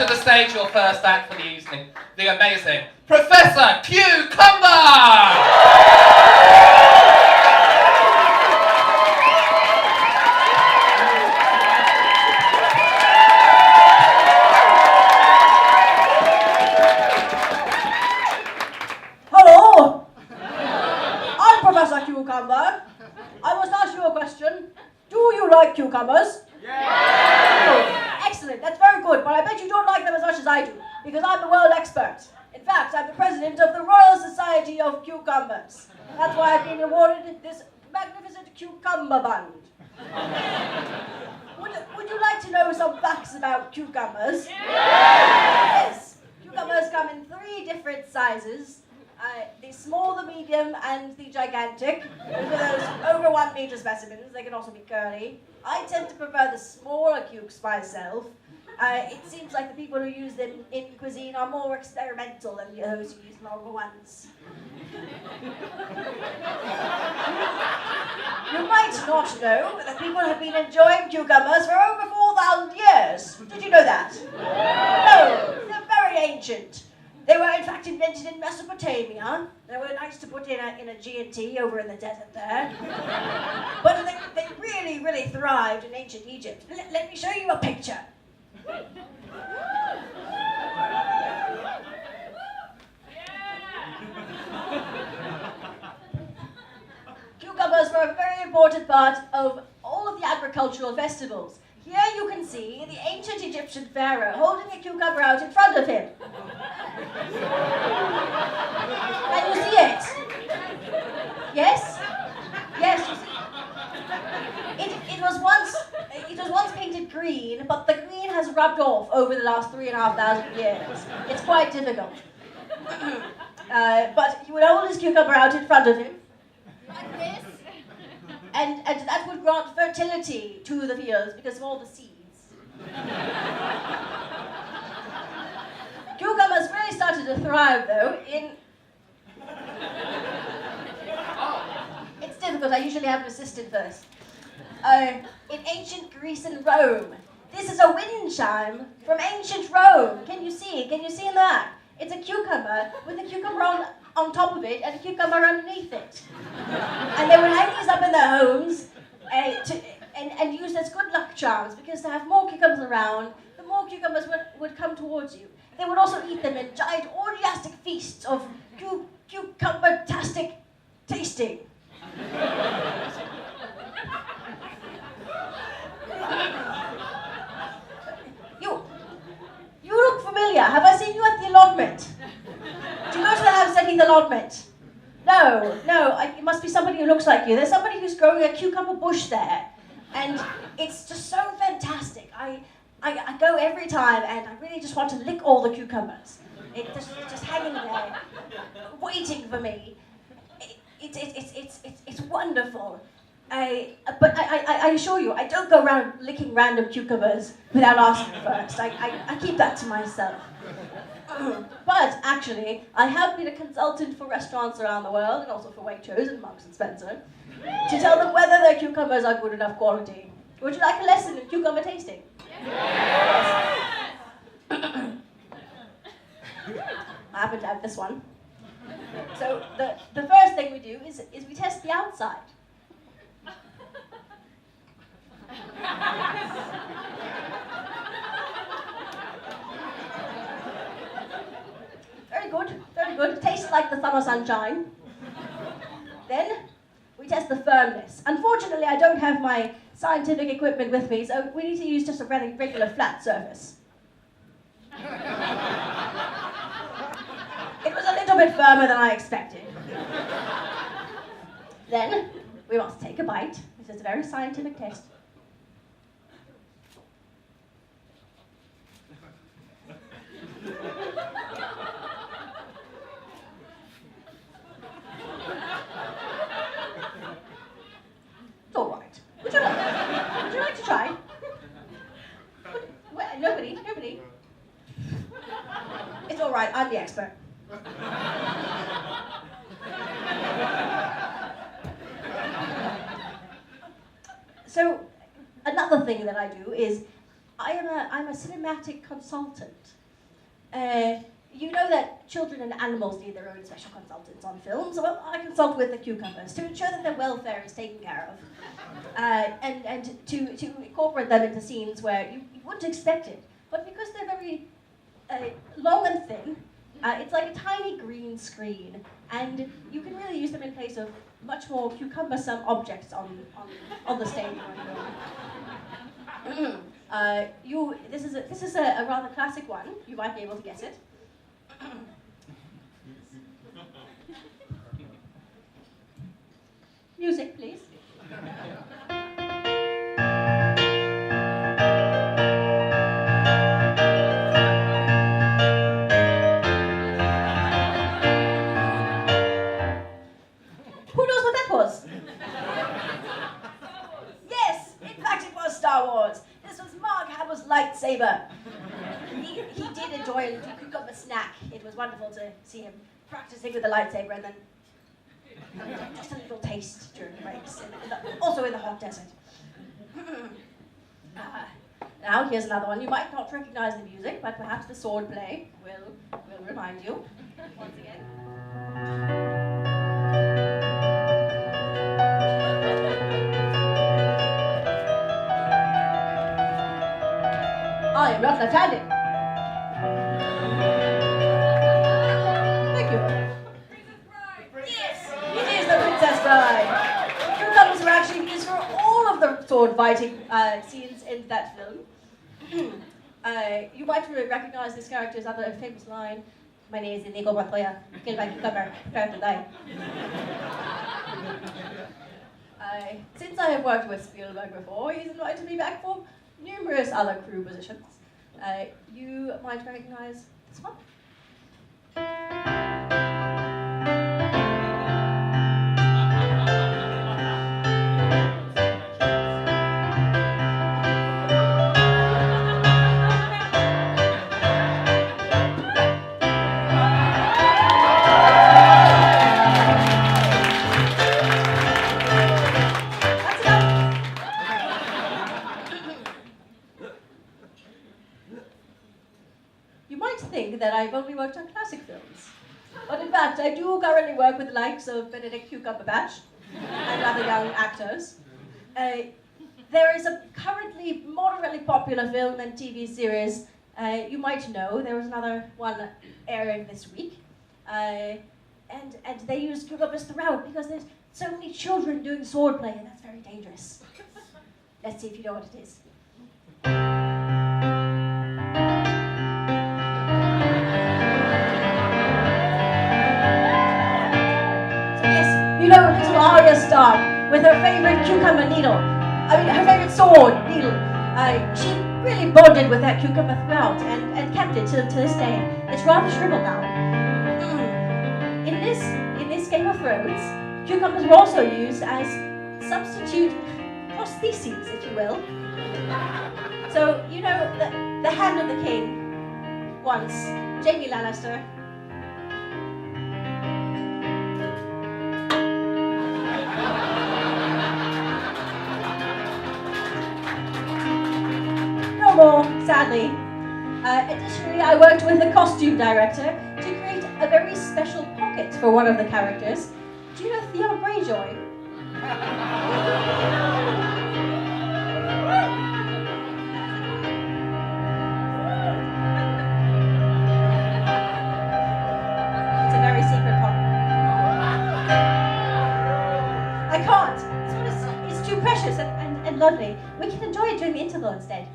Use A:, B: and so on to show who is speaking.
A: to the stage your first act for the evening, the amazing Professor Q Cumber!
B: Hello! I'm Professor Q Cumber. I must ask you a question. Do you like cucumbers? Yeah! Excellent, that's very good, but I bet you don't like them as much as I do, because I'm the world expert. In fact, I'm the president of the Royal Society of Cucumbers. That's why I've been awarded this magnificent cucumber bund. Would you like to know some facts about cucumbers? Yes! Cucumbers come in 3 different sizes. The small, the medium, and the gigantic. For those over 1 meter specimens, they can also be curly. I tend to prefer the smaller cukes myself. It seems like the people who use them in cuisine are more experimental than those who use longer ones. You might not know that people have been enjoying cucumbers for over 4,000 years. Did you know that? No, they're very ancient. They were in fact invented in Mesopotamia. They were nice to put in a G&T over in the desert there. But they really, really thrived in ancient Egypt. Let me show you a picture. Cucumbers were a very important part of all of the agricultural festivals. Here you can see the ancient Egyptian pharaoh holding a cucumber out in front of him. Can you see it? Yes? Yes, you see. It was once painted green, but the green has rubbed off over the last 3,500 years. It's quite difficult. But he would hold his cucumber out in front of him. Like this. And that would grant fertility to the fields because of all the seeds. Cucumbers really started to thrive, though, in... It's difficult, I usually have an assistant first. In ancient Greece and Rome. This is a wind chime from ancient Rome. Can you see? Can you see in that? It's a cucumber with a cucumber on top of it and a cucumber underneath it. And they would hang these up in their homes and use as good luck charms, because to have more cucumbers around, the more cucumbers would come towards you. They would also eat them in giant orgiastic feasts of cucumber-tastic tasting. You look familiar. Have I seen you at the allotment? Do you go to the house taking the allotment? No, it must be somebody who looks like you. There's somebody who's growing a cucumber bush there, and it's just so fantastic. I go every time, and I really just want to lick all the cucumbers. It's just hanging there, waiting for me. It's wonderful. But I assure you, I don't go around licking random cucumbers without asking first. I keep that to myself. But actually, I have been a consultant for restaurants around the world, and also for Waitrose and Marks and Spencer, to tell them whether their cucumbers are good enough quality. Would you like a lesson in cucumber tasting? Yes. I happen to have this one. So the first thing we do is we test the outside. Very good, very good. Tastes like the summer sunshine. Then we test the firmness. Unfortunately, I don't have my scientific equipment with me, so we need to use just a regular flat surface. It was a little bit firmer than I expected. Then we must take a bite. This is a very scientific test. It's all right. Would you like to try? Well, nobody. It's all right. I'm the expert. So, another thing that I do is I'm a cinematic consultant. You know that children and animals need their own special consultants on films. Well, I consult with the cucumbers to ensure that their welfare is taken care of, and to incorporate them into scenes where you wouldn't expect it. But because they're very long and thin, it's like a tiny green screen, and you can really use them in place of much more cucumbersome objects on the stage. This is a rather classic one. You might be able to guess it. Music, please. Who knows what that was? Yes, in fact it was Star Wars. This was Mark Hamill's lightsaber. He did enjoy a cucumber snack. It was wonderful to see him practicing with the lightsaber and then just a little taste during breaks, also in the hot desert. Now here's another one. You might not recognize the music, but perhaps the sword play will remind you once again. I am not left-handed. Thank you. Yes, it is the Princess Bride. Cucumbers were actually used for all of the sword fighting scenes in that film. You might recognize this character's other famous line. My name is Inigo Montoya. Kill my cucumber. Prepare to die. Since I have worked with Spielberg before, he's invited me back for numerous other crew positions. You might recognize this one. That I've only worked on classic films. But in fact, I do currently work with the likes of Benedict Cumberbatch and other young actors. There is a currently moderately popular film and TV series you might know. There was another one airing this week. And they use cucumbers throughout because there's so many children doing swordplay, and that's very dangerous. Let's see if you know what it is. Little Arya Stark with her favorite cucumber needle. Her favorite sword needle. She really bonded with that cucumber throughout and kept it to this day. It's rather shriveled now. In this Game of Thrones, cucumbers were also used as substitute prostheses, if you will. So you know the Hand of the King once, Jaime Lannister. Sadly. Additionally, I worked with the costume director to create a very special pocket for one of the characters. Do you know Theon Greyjoy? It's a very secret pocket. I can't. This one is too precious and lovely. We can enjoy it during the interval instead.